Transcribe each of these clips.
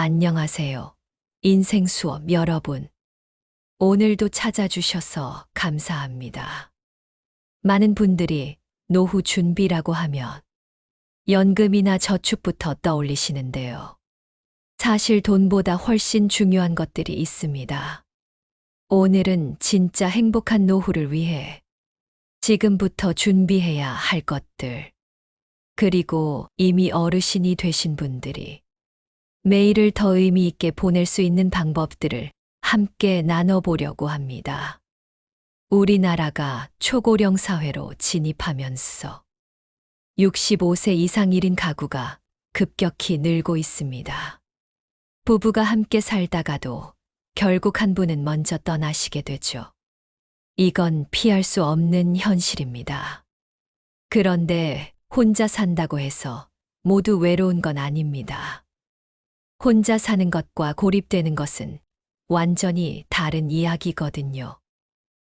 안녕하세요. 인생 수업 여러분. 오늘도 찾아주셔서 감사합니다. 많은 분들이 노후 준비라고 하면 연금이나 저축부터 떠올리시는데요. 사실 돈보다 훨씬 중요한 것들이 있습니다. 오늘은 진짜 행복한 노후를 위해 지금부터 준비해야 할 것들, 그리고 이미 어르신이 되신 분들이 매일을 더 의미 있게 보낼 수 있는 방법들을 함께 나눠보려고 합니다. 우리나라가 초고령 사회로 진입하면서 65세 이상 1인 가구가 급격히 늘고 있습니다. 부부가 함께 살다가도 결국 한 분은 먼저 떠나시게 되죠. 이건 피할 수 없는 현실입니다. 그런데 혼자 산다고 해서 모두 외로운 건 아닙니다. 혼자 사는 것과 고립되는 것은 완전히 다른 이야기거든요.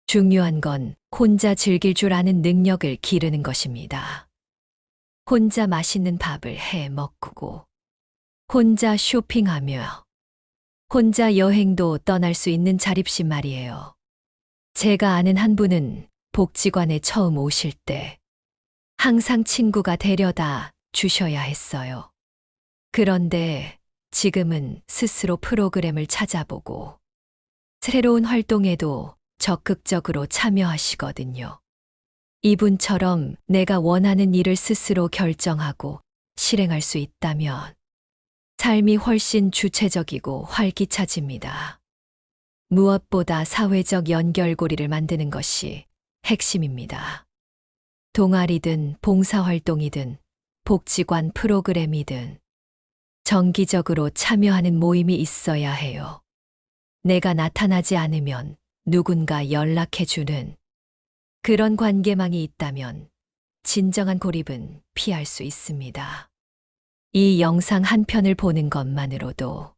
중요한 건 혼자 즐길 줄 아는 능력을 기르는 것입니다. 혼자 맛있는 밥을 해 먹고, 혼자 쇼핑하며, 혼자 여행도 떠날 수 있는 자립심 말이에요. 제가 아는 한 분은 복지관에 처음 오실 때 항상 친구가 데려다 주셔야 했어요. 그런데 지금은 스스로 프로그램을 찾아보고 새로운 활동에도 적극적으로 참여하시거든요. 이분처럼 내가 원하는 일을 스스로 결정하고 실행할 수 있다면 삶이 훨씬 주체적이고 활기차집니다. 무엇보다 사회적 연결고리를 만드는 것이 핵심입니다. 동아리든 봉사활동이든 복지관 프로그램이든 정기적으로 참여하는 모임이 있어야 해요. 내가 나타나지 않으면 누군가 연락해주는 그런 관계망이 있다면 진정한 고립은 피할 수 있습니다. 이 영상 한 편을 보는 것만으로도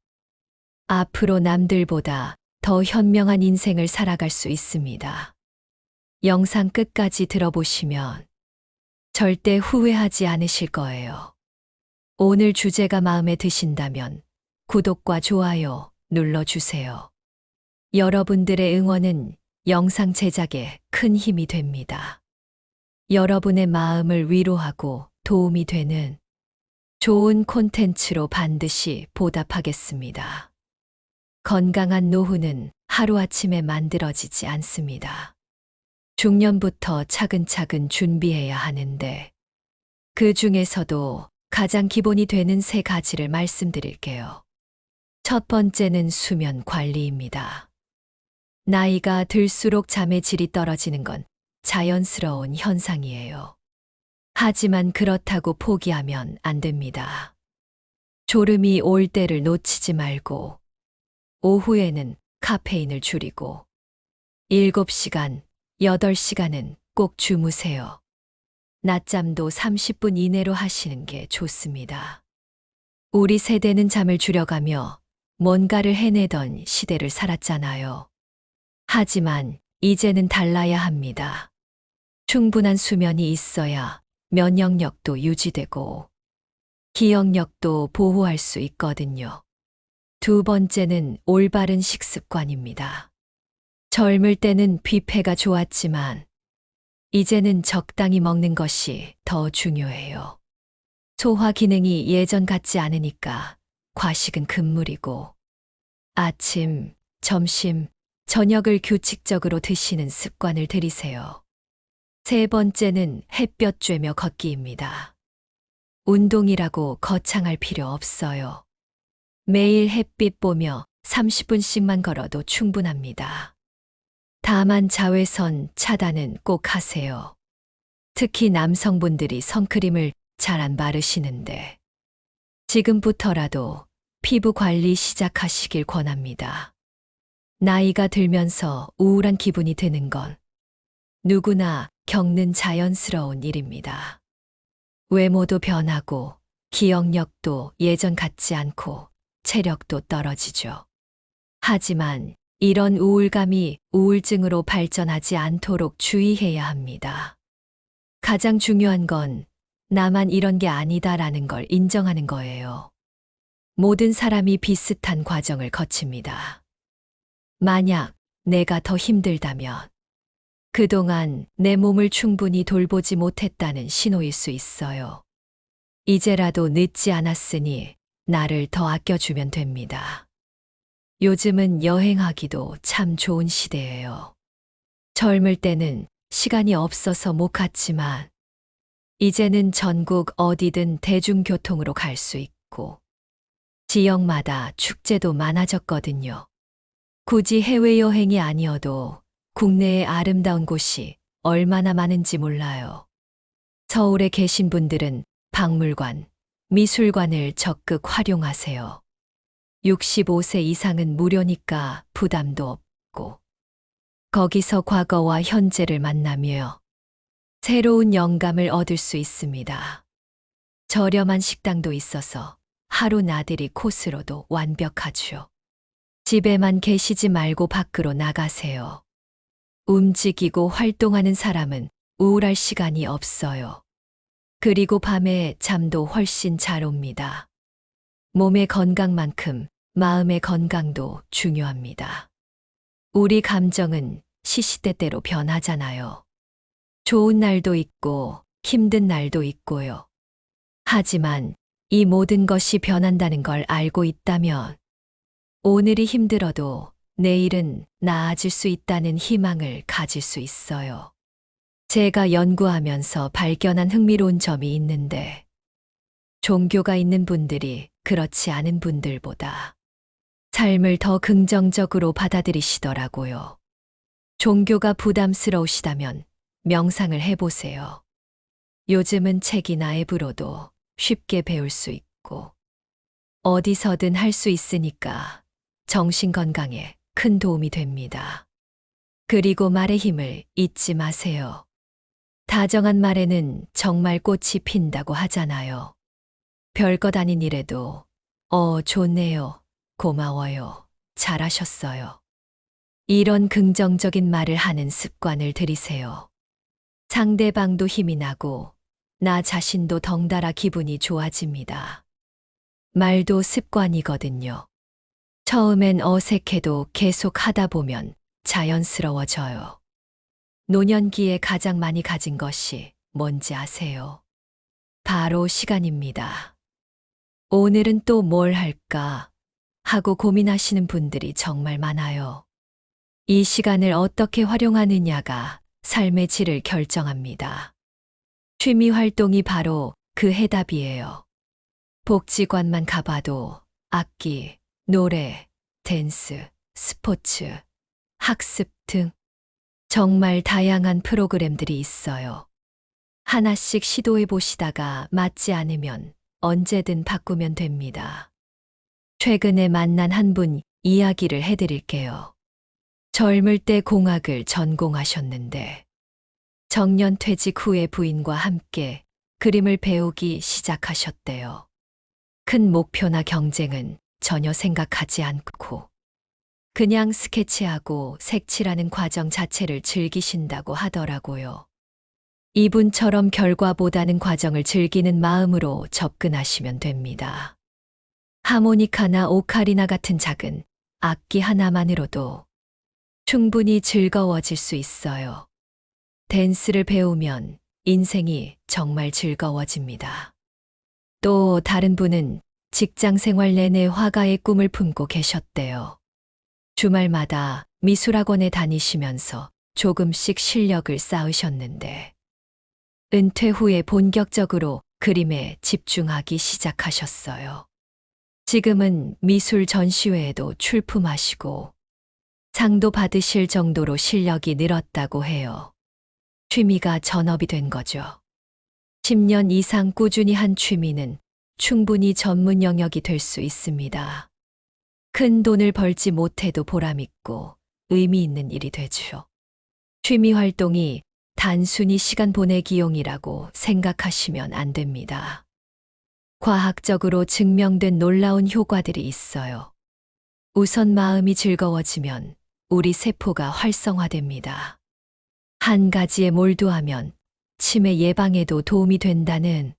앞으로 남들보다 더 현명한 인생을 살아갈 수 있습니다. 영상 끝까지 들어보시면 절대 후회하지 않으실 거예요. 오늘 주제가 마음에 드신다면 구독과 좋아요 눌러주세요. 여러분들의 응원은 영상 제작에 큰 힘이 됩니다. 여러분의 마음을 위로하고 도움이 되는 좋은 콘텐츠로 반드시 보답하겠습니다. 건강한 노후는 하루아침에 만들어지지 않습니다. 중년부터 차근차근 준비해야 하는데 그 중에서도 가장 기본이 되는 3가지를 말씀드릴게요. 첫 번째는 수면 관리입니다. 나이가 들수록 잠의 질이 떨어지는 건 자연스러운 현상이에요. 하지만 그렇다고 포기하면 안 됩니다. 졸음이 올 때를 놓치지 말고 오후에는 카페인을 줄이고 7시간, 8시간은 꼭 주무세요. 낮잠도 30분 이내로 하시는 게 좋습니다. 우리 세대는 잠을 줄여가며 뭔가를 해내던 시대를 살았잖아요. 하지만 이제는 달라야 합니다. 충분한 수면이 있어야 면역력도 유지되고 기억력도 보호할 수 있거든요. 두 번째는 올바른 식습관입니다. 젊을 때는 뷔페가 좋았지만 이제는 적당히 먹는 것이 더 중요해요. 소화 기능이 예전 같지 않으니까 과식은 금물이고 아침, 점심, 저녁을 규칙적으로 드시는 습관을 들이세요. 세 번째는 햇볕 쬐며 걷기입니다. 운동이라고 거창할 필요 없어요. 매일 햇빛 보며 30분씩만 걸어도 충분합니다. 다만 자외선 차단은 꼭 하세요. 특히 남성분들이 선크림을 잘 안 바르시는데 지금부터라도 피부 관리 시작하시길 권합니다. 나이가 들면서 우울한 기분이 드는 건 누구나 겪는 자연스러운 일입니다. 외모도 변하고 기억력도 예전 같지 않고 체력도 떨어지죠. 하지만 이런 우울감이 우울증으로 발전하지 않도록 주의해야 합니다. 가장 중요한 건 나만 이런 게 아니다라는 걸 인정하는 거예요. 모든 사람이 비슷한 과정을 거칩니다. 만약 내가 더 힘들다면 그동안 내 몸을 충분히 돌보지 못했다는 신호일 수 있어요. 이제라도 늦지 않았으니 나를 더 아껴주면 됩니다. 요즘은 여행하기도 참 좋은 시대예요. 젊을 때는 시간이 없어서 못 갔지만 이제는 전국 어디든 대중교통으로 갈 수 있고 지역마다 축제도 많아졌거든요. 굳이 해외여행이 아니어도 국내의 아름다운 곳이 얼마나 많은지 몰라요. 서울에 계신 분들은 박물관, 미술관을 적극 활용하세요. 65세 이상은 무료니까 부담도 없고, 거기서 과거와 현재를 만나며 새로운 영감을 얻을 수 있습니다. 저렴한 식당도 있어서 하루 나들이 코스로도 완벽하죠. 집에만 계시지 말고 밖으로 나가세요. 움직이고 활동하는 사람은 우울할 시간이 없어요. 그리고 밤에 잠도 훨씬 잘 옵니다. 몸의 건강만큼 마음의 건강도 중요합니다. 우리 감정은 시시때때로 변하잖아요. 좋은 날도 있고 힘든 날도 있고요. 하지만 이 모든 것이 변한다는 걸 알고 있다면 오늘이 힘들어도 내일은 나아질 수 있다는 희망을 가질 수 있어요. 제가 연구하면서 발견한 흥미로운 점이 있는데 종교가 있는 분들이 그렇지 않은 분들보다 삶을 더 긍정적으로 받아들이시더라고요. 종교가 부담스러우시다면 명상을 해보세요. 요즘은 책이나 앱으로도 쉽게 배울 수 있고 어디서든 할 수 있으니까 정신 건강에 큰 도움이 됩니다. 그리고 말의 힘을 잊지 마세요. 다정한 말에는 정말 꽃이 핀다고 하잖아요. 별것 아닌 일에도 좋네요. 고마워요. 잘하셨어요. 이런 긍정적인 말을 하는 습관을 들이세요. 상대방도 힘이 나고 나 자신도 덩달아 기분이 좋아집니다. 말도 습관이거든요. 처음엔 어색해도 계속 하다 보면 자연스러워져요. 노년기에 가장 많이 가진 것이 뭔지 아세요? 바로 시간입니다. 오늘은 또 뭘 할까 하고 고민하시는 분들이 정말 많아요. 이 시간을 어떻게 활용하느냐가 삶의 질을 결정합니다. 취미 활동이 바로 그 해답이에요. 복지관만 가봐도 악기, 노래, 댄스, 스포츠, 학습 등 정말 다양한 프로그램들이 있어요. 하나씩 시도해 보시다가 맞지 않으면 언제든 바꾸면 됩니다. 최근에 만난 한 분 이야기를 해드릴게요. 젊을 때 공학을 전공하셨는데 정년 퇴직 후에 부인과 함께 그림을 배우기 시작하셨대요. 큰 목표나 경쟁은 전혀 생각하지 않고 그냥 스케치하고 색칠하는 과정 자체를 즐기신다고 하더라고요. 이분처럼 결과보다는 과정을 즐기는 마음으로 접근하시면 됩니다. 하모니카나 오카리나 같은 작은 악기 하나만으로도 충분히 즐거워질 수 있어요. 댄스를 배우면 인생이 정말 즐거워집니다. 또 다른 분은 직장 생활 내내 화가의 꿈을 품고 계셨대요. 주말마다 미술학원에 다니시면서 조금씩 실력을 쌓으셨는데 은퇴 후에 본격적으로 그림에 집중하기 시작하셨어요. 지금은 미술 전시회에도 출품하시고 상도 받으실 정도로 실력이 늘었다고 해요. 취미가 전업이 된 거죠. 10년 이상 꾸준히 한 취미는 충분히 전문 영역이 될 수 있습니다. 큰 돈을 벌지 못해도 보람있고 의미 있는 일이 되죠. 취미 활동이 단순히 시간 보내기용이라고 생각하시면 안 됩니다. 과학적으로 증명된 놀라운 효과들이 있어요. 우선 마음이 즐거워지면 우리 세포가 활성화됩니다. 한 가지에 몰두하면 치매 예방에도 도움이 된다는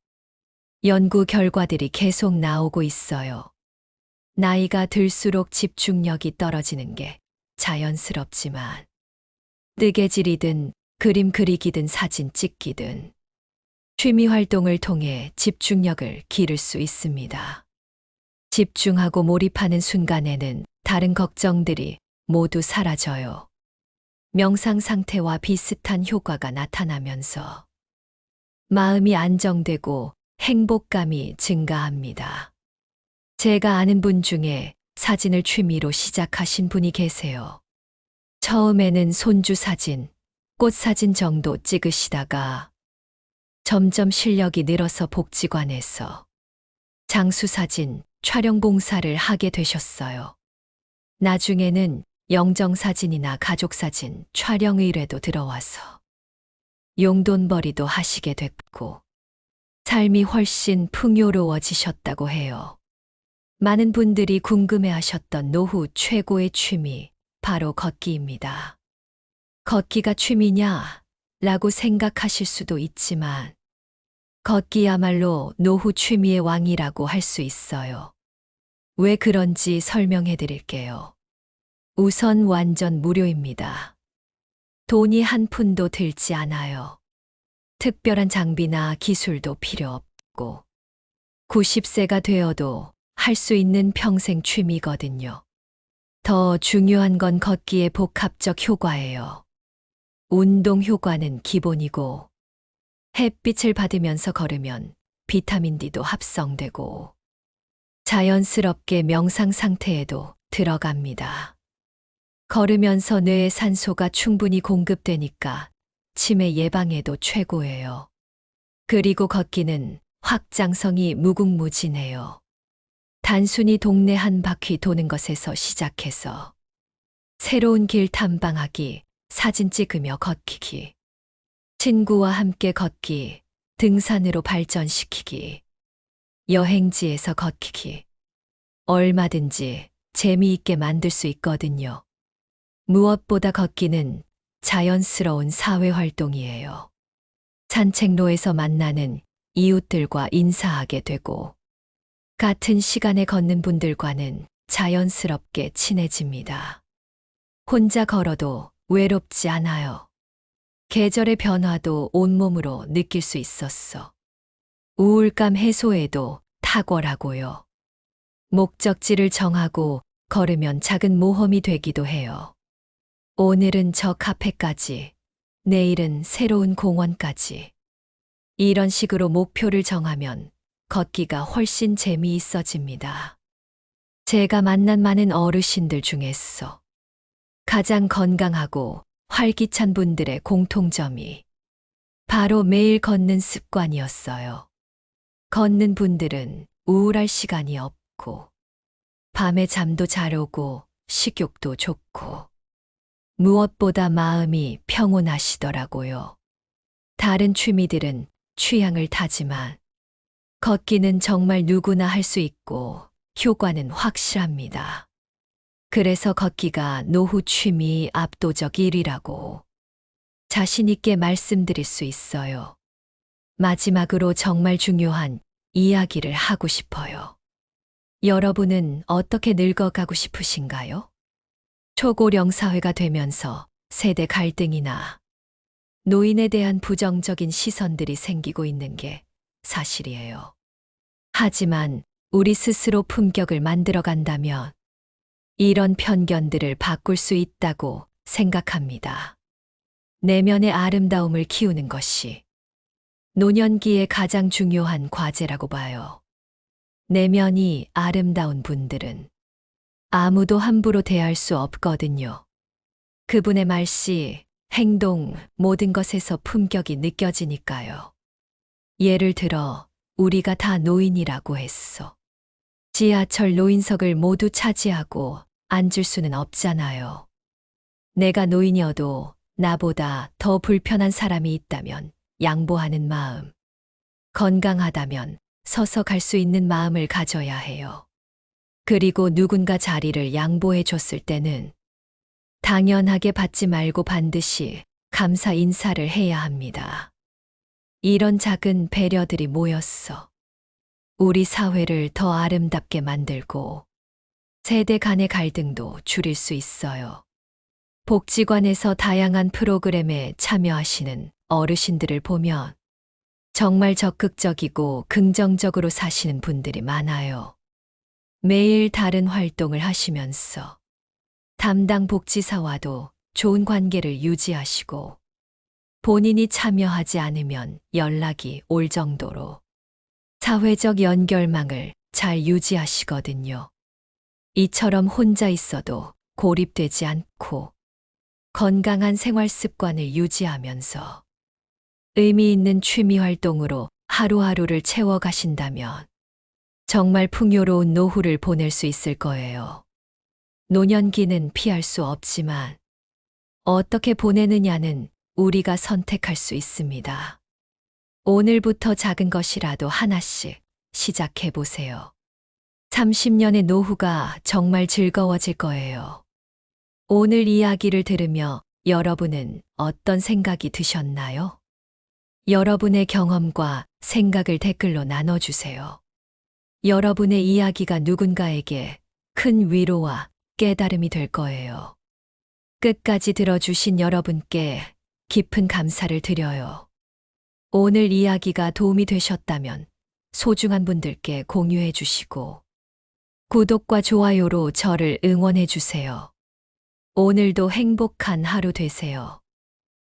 연구 결과들이 계속 나오고 있어요. 나이가 들수록 집중력이 떨어지는 게 자연스럽지만 뜨개질이든 그림 그리기든 사진 찍기든 취미 활동을 통해 집중력을 기를 수 있습니다. 집중하고 몰입하는 순간에는 다른 걱정들이 모두 사라져요. 명상 상태와 비슷한 효과가 나타나면서 마음이 안정되고 행복감이 증가합니다. 제가 아는 분 중에 사진을 취미로 시작하신 분이 계세요. 처음에는 손주 사진, 꽃 사진 정도 찍으시다가 점점 실력이 늘어서 복지관에서 장수 사진, 촬영 봉사를 하게 되셨어요. 나중에는 영정 사진이나 가족 사진 촬영 의뢰도 들어와서 용돈벌이도 하시게 됐고 삶이 훨씬 풍요로워지셨다고 해요. 많은 분들이 궁금해하셨던 노후 최고의 취미, 바로 걷기입니다. 걷기가 취미냐? 라고 생각하실 수도 있지만 걷기야말로 노후 취미의 왕이라고 할 수 있어요. 왜 그런지 설명해 드릴게요. 우선 완전 무료입니다. 돈이 한 푼도 들지 않아요. 특별한 장비나 기술도 필요 없고 90세가 되어도 할 수 있는 평생 취미거든요. 더 중요한 건 걷기의 복합적 효과예요. 운동 효과는 기본이고 햇빛을 받으면서 걸으면 비타민 D도 합성되고 자연스럽게 명상 상태에도 들어갑니다. 걸으면서 뇌에 산소가 충분히 공급되니까 치매 예방에도 최고예요. 그리고 걷기는 확장성이 무궁무진해요. 단순히 동네 한 바퀴 도는 것에서 시작해서 새로운 길 탐방하기, 사진 찍으며 걷기, 친구와 함께 걷기, 등산으로 발전시키기, 여행지에서 걷기, 얼마든지 재미있게 만들 수 있거든요. 무엇보다 걷기는 자연스러운 사회활동이에요. 산책로에서 만나는 이웃들과 인사하게 되고 같은 시간에 걷는 분들과는 자연스럽게 친해집니다. 혼자 걸어도 외롭지 않아요. 계절의 변화도 온몸으로 느낄 수 있었어. 우울감 해소에도 탁월하고요. 목적지를 정하고 걸으면 작은 모험이 되기도 해요. 오늘은 저 카페까지, 내일은 새로운 공원까지. 이런 식으로 목표를 정하면 걷기가 훨씬 재미있어집니다. 제가 만난 많은 어르신들 중에서 가장 건강하고 활기찬 분들의 공통점이 바로 매일 걷는 습관이었어요. 걷는 분들은 우울할 시간이 없고 밤에 잠도 잘 오고 식욕도 좋고 무엇보다 마음이 평온하시더라고요. 다른 취미들은 취향을 타지만 걷기는 정말 누구나 할 수 있고 효과는 확실합니다. 그래서 걷기가 노후 취미 압도적 1위라고 자신 있게 말씀드릴 수 있어요. 마지막으로 정말 중요한 이야기를 하고 싶어요. 여러분은 어떻게 늙어가고 싶으신가요? 초고령 사회가 되면서 세대 갈등이나 노인에 대한 부정적인 시선들이 생기고 있는 게 사실이에요. 하지만 우리 스스로 품격을 만들어 간다면 이런 편견들을 바꿀 수 있다고 생각합니다. 내면의 아름다움을 키우는 것이 노년기의 가장 중요한 과제라고 봐요. 내면이 아름다운 분들은 아무도 함부로 대할 수 없거든요. 그분의 말씨, 행동, 모든 것에서 품격이 느껴지니까요. 예를 들어 우리가 다 노인이라고 했어. 지하철 노인석을 모두 차지하고 앉을 수는 없잖아요. 내가 노인이어도 나보다 더 불편한 사람이 있다면 양보하는 마음. 건강하다면 서서 갈 수 있는 마음을 가져야 해요. 그리고 누군가 자리를 양보해 줬을 때는 당연하게 받지 말고 반드시 감사 인사를 해야 합니다. 이런 작은 배려들이 모였어 우리 사회를 더 아름답게 만들고 세대 간의 갈등도 줄일 수 있어요. 복지관에서 다양한 프로그램에 참여하시는 어르신들을 보면 정말 적극적이고 긍정적으로 사시는 분들이 많아요. 매일 다른 활동을 하시면서 담당 복지사와도 좋은 관계를 유지하시고 본인이 참여하지 않으면 연락이 올 정도로 사회적 연결망을 잘 유지하시거든요. 이처럼 혼자 있어도 고립되지 않고 건강한 생활 습관을 유지하면서 의미 있는 취미 활동으로 하루하루를 채워가신다면 정말 풍요로운 노후를 보낼 수 있을 거예요. 노년기는 피할 수 없지만 어떻게 보내느냐는 우리가 선택할 수 있습니다. 오늘부터 작은 것이라도 하나씩 시작해 보세요. 30년의 노후가 정말 즐거워질 거예요. 오늘 이야기를 들으며 여러분은 어떤 생각이 드셨나요? 여러분의 경험과 생각을 댓글로 나눠주세요. 여러분의 이야기가 누군가에게 큰 위로와 깨달음이 될 거예요. 끝까지 들어주신 여러분께 깊은 감사를 드려요. 오늘 이야기가 도움이 되셨다면 소중한 분들께 공유해 주시고 구독과 좋아요로 저를 응원해 주세요. 오늘도 행복한 하루 되세요.